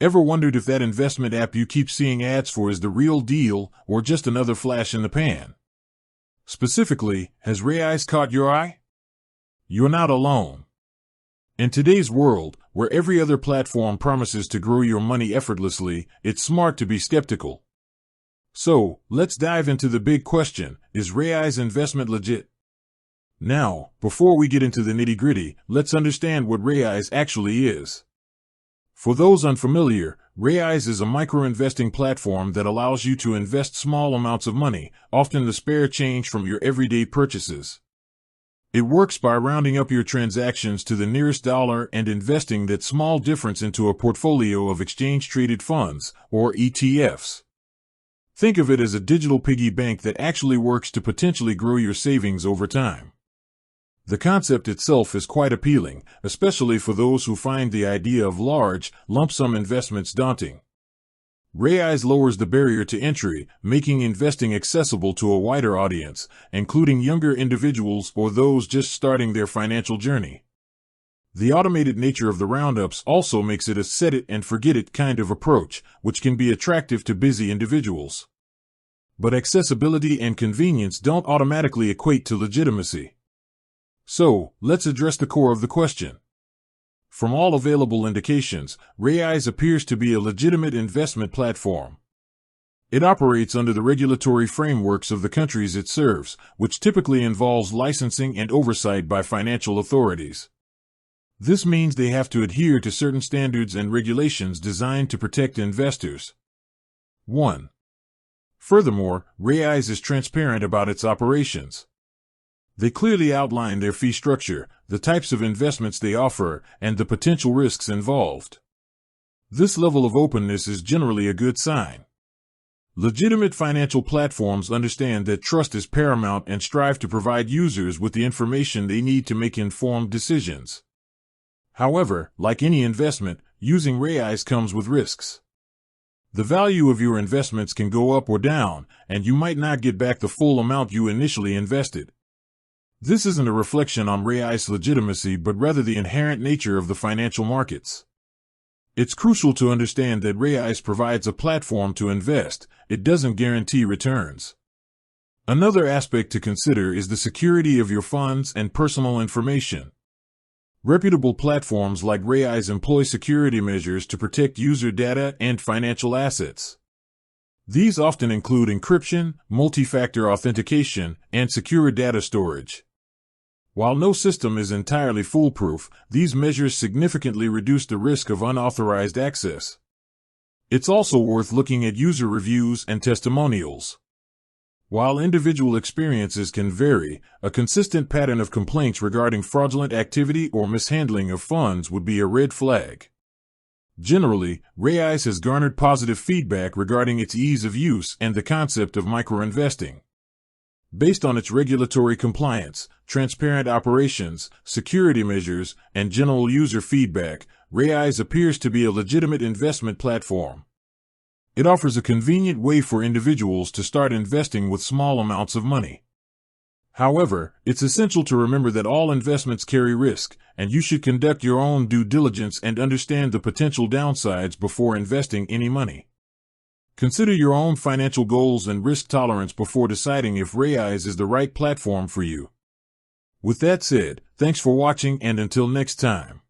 Ever wondered if that investment app you keep seeing ads for is the real deal or just another flash in the pan? Specifically, has Raiz caught your eye? You're not alone. In today's world, where every other platform promises to grow your money effortlessly, it's smart to be skeptical. So, let's dive into the big question: is Raiz investment legit? Now, before we get into the nitty-gritty, let's understand what Raiz actually is. For those unfamiliar, Raiz is a micro-investing platform that allows you to invest small amounts of money, often the spare change from your everyday purchases. It works by rounding up your transactions to the nearest dollar and investing that small difference into a portfolio of exchange-traded funds, or ETFs. Think of it as a digital piggy bank that actually works to potentially grow your savings over time. The concept itself is quite appealing, especially for those who find the idea of large, lump-sum investments daunting. Raiz lowers the barrier to entry, making investing accessible to a wider audience, including younger individuals or those just starting their financial journey. The automated nature of the roundups also makes it a set-it-and-forget-it kind of approach, which can be attractive to busy individuals. But accessibility and convenience don't automatically equate to legitimacy. So, let's address the core of the question. From all available indications, Raiz appears to be a legitimate investment platform. It operates under the regulatory frameworks of the countries it serves, which typically involves licensing and oversight by financial authorities. This means they have to adhere to certain standards and regulations designed to protect investors. 1. Furthermore, Raiz is transparent about its operations. They clearly outline their fee structure, the types of investments they offer, and the potential risks involved. This level of openness is generally a good sign. Legitimate financial platforms understand that trust is paramount and strive to provide users with the information they need to make informed decisions. However, like any investment, using Raiz comes with risks. The value of your investments can go up or down, and you might not get back the full amount you initially invested. This isn't a reflection on Raiz's legitimacy but rather the inherent nature of the financial markets. It's crucial to understand that Raiz provides a platform to invest. It doesn't guarantee returns. Another aspect to consider is the security of your funds and personal information. Reputable platforms like Raiz employ security measures to protect user data and financial assets. These often include encryption, multi-factor authentication, and secure data storage. While no system is entirely foolproof, these measures significantly reduce the risk of unauthorized access. It's also worth looking at user reviews and testimonials. While individual experiences can vary, a consistent pattern of complaints regarding fraudulent activity or mishandling of funds would be a red flag. Generally, Raiz has garnered positive feedback regarding its ease of use and the concept of microinvesting. Based on its regulatory compliance, transparent operations, security measures, and general user feedback, Raiz appears to be a legitimate investment platform. It offers a convenient way for individuals to start investing with small amounts of money. However, it's essential to remember that all investments carry risk, and you should conduct your own due diligence and understand the potential downsides before investing any money. Consider your own financial goals and risk tolerance before deciding if Raiz is the right platform for you. With that said, thanks for watching and until next time.